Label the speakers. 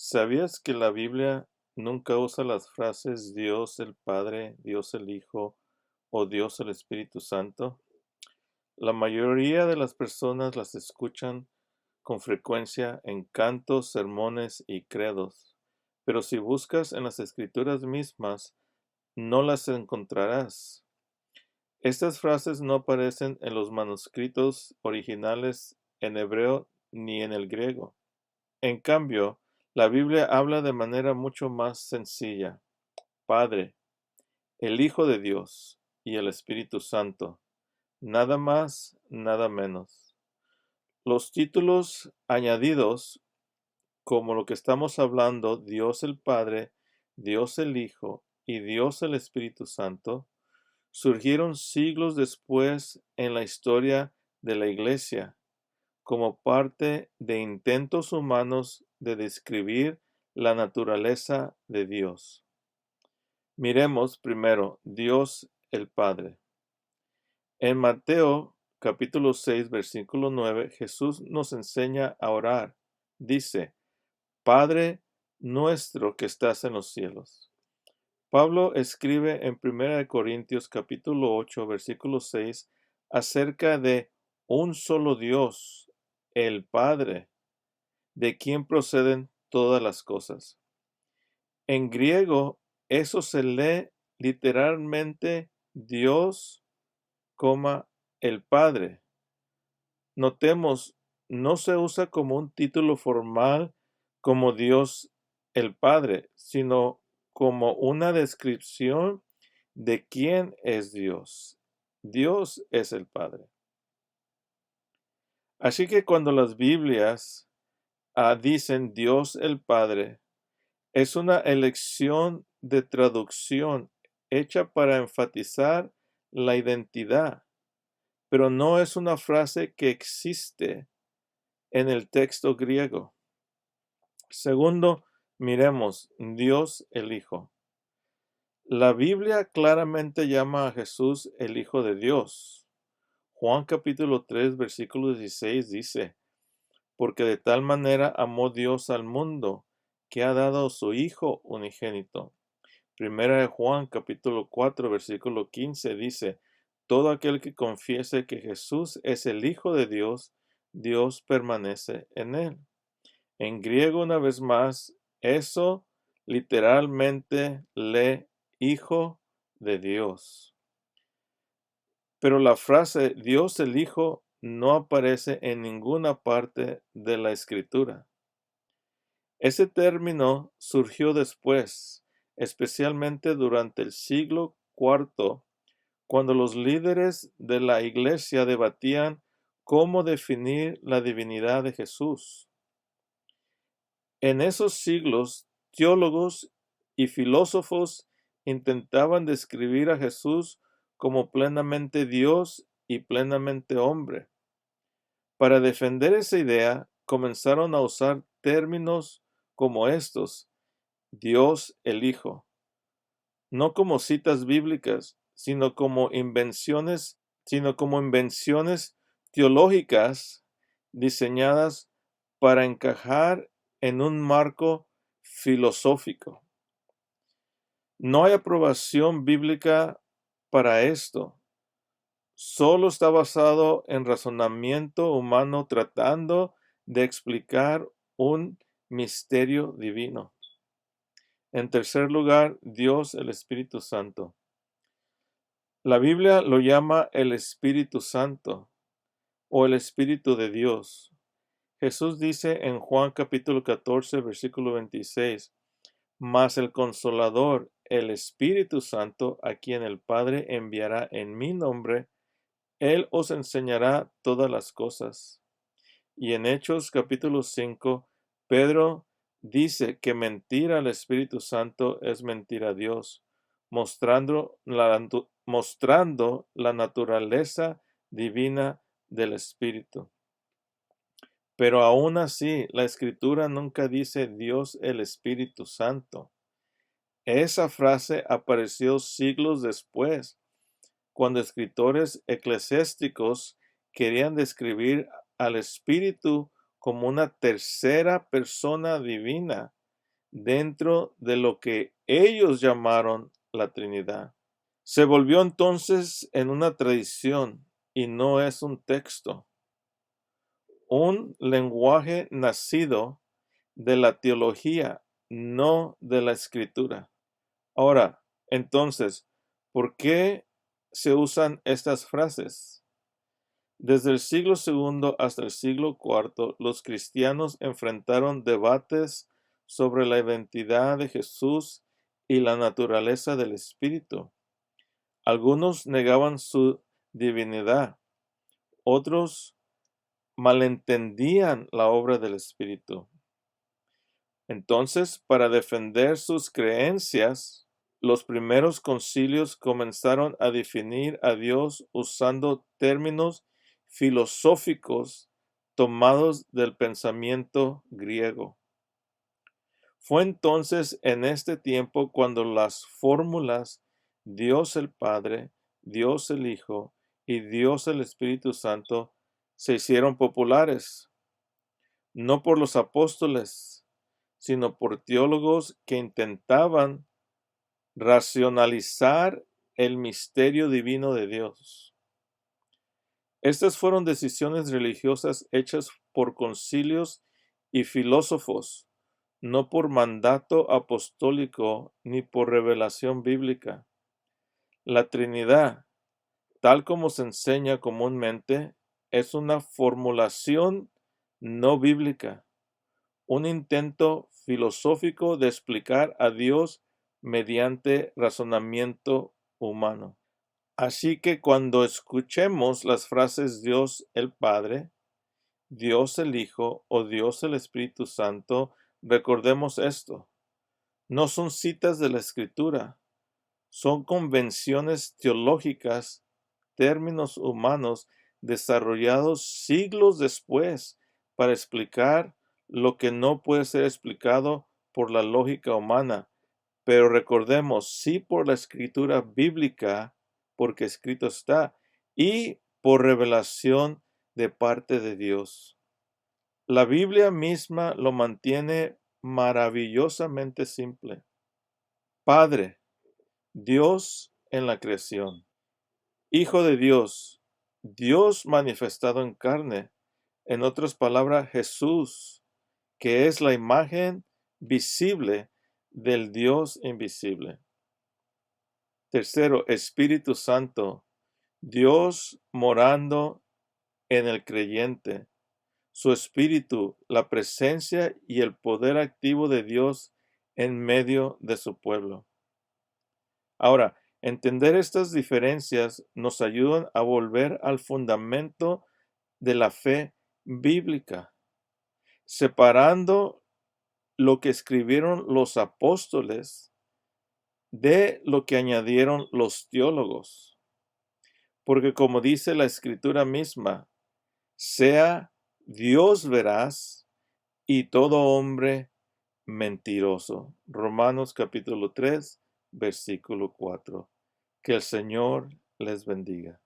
Speaker 1: ¿Sabías que la Biblia nunca usa las frases Dios el Padre, Dios el Hijo o Dios el Espíritu Santo? La mayoría de las personas las escuchan con frecuencia en cantos, sermones y credos, pero si buscas en las Escrituras mismas, no las encontrarás. Estas frases no aparecen en los manuscritos originales en hebreo ni en el griego. En cambio, la Biblia habla de manera mucho más sencilla: Padre, el Hijo de Dios y el Espíritu Santo. Nada más, nada menos. Los títulos añadidos, como lo que estamos hablando, Dios el Padre, Dios el Hijo y Dios el Espíritu Santo, surgieron siglos después en la historia de la Iglesia, como parte de intentos humanos de describir la naturaleza de Dios. Miremos primero Dios el Padre. En Mateo capítulo 6, versículo 9, Jesús nos enseña a orar. Dice: Padre nuestro que estás en los cielos. Pablo escribe en 1 Corintios capítulo 8, versículo 6 acerca de un solo Dios, el Padre, de quien proceden todas las cosas. En griego, eso se lee literalmente Dios, el Padre. Notemos, no se usa como un título formal como Dios el Padre, sino como una descripción de quién es Dios. Dios es el Padre. Así que cuando las Biblias dicen Dios el Padre, es una elección de traducción hecha para enfatizar la identidad, pero no es una frase que existe en el texto griego. Segundo, miremos Dios el Hijo. La Biblia claramente llama a Jesús el Hijo de Dios. Juan capítulo 3, versículo 16 dice: Porque de tal manera amó Dios al mundo, que ha dado a su Hijo unigénito. Primera de Juan capítulo 4 versículo 15 dice: Todo aquel que confiese que Jesús es el Hijo de Dios, Dios permanece en él. En griego, una vez más, eso literalmente lee Hijo de Dios. Pero la frase Dios el Hijo no aparece en ninguna parte de la Escritura. Ese término surgió después, especialmente durante el siglo IV, cuando los líderes de la Iglesia debatían cómo definir la divinidad de Jesús. En esos siglos, teólogos y filósofos intentaban describir a Jesús como plenamente Dios y plenamente hombre. Para defender esa idea, comenzaron a usar términos como estos: Dios el Hijo, no como citas bíblicas, sino como invenciones teológicas diseñadas para encajar en un marco filosófico. No hay aprobación bíblica para esto. Solo está basado en razonamiento humano tratando de explicar un misterio divino. En tercer lugar, Dios el Espíritu Santo. La Biblia lo llama el Espíritu Santo o el Espíritu de Dios. Jesús dice en Juan capítulo 14, versículo 26: Mas el Consolador, el Espíritu Santo, a quien el Padre enviará en mi nombre, Él os enseñará todas las cosas. Y en Hechos capítulo 5, Pedro dice que mentir al Espíritu Santo es mentir a Dios, mostrando la naturaleza divina del Espíritu. Pero aún así, la Escritura nunca dice Dios el Espíritu Santo. Esa frase apareció siglos después, cuando escritores eclesiásticos querían describir al Espíritu como una tercera persona divina, dentro de lo que ellos llamaron la Trinidad. Se volvió entonces en una tradición y no es un texto, un lenguaje nacido de la teología, no de la escritura. Ahora, entonces, ¿por qué se usan estas frases? Desde el siglo II hasta el siglo IV, los cristianos enfrentaron debates sobre la identidad de Jesús y la naturaleza del Espíritu. Algunos negaban su divinidad, otros malentendían la obra del Espíritu. Entonces, para defender sus creencias, los primeros concilios comenzaron a definir a Dios usando términos filosóficos tomados del pensamiento griego. Fue entonces en este tiempo cuando las fórmulas Dios el Padre, Dios el Hijo y Dios el Espíritu Santo se hicieron populares, no por los apóstoles, sino por teólogos que intentaban racionalizar el misterio divino de Dios. Estas fueron decisiones religiosas hechas por concilios y filósofos, no por mandato apostólico ni por revelación bíblica. La Trinidad, tal como se enseña comúnmente, es una formulación no bíblica, un intento filosófico de explicar a Dios mediante razonamiento humano. Así que cuando escuchemos las frases Dios el Padre, Dios el Hijo o Dios el Espíritu Santo, recordemos esto. No son citas de la Escritura, son convenciones teológicas, términos humanos desarrollados siglos después para explicar lo que no puede ser explicado por la lógica humana. Pero recordemos, sí por la escritura bíblica, porque escrito está, y por revelación de parte de Dios. La Biblia misma lo mantiene maravillosamente simple. Padre, Dios en la creación. Hijo de Dios, Dios manifestado en carne. En otras palabras, Jesús, que es la imagen visible del Dios invisible. Tercero, Espíritu Santo, Dios morando en el creyente. Su espíritu, la presencia y el poder activo de Dios en medio de su pueblo. Ahora, entender estas diferencias nos ayudan a volver al fundamento de la fe bíblica, separando lo que escribieron los apóstoles de lo que añadieron los teólogos. Porque como dice la escritura misma, sea Dios veraz y todo hombre mentiroso. Romanos capítulo 3, versículo 4. Que el Señor les bendiga.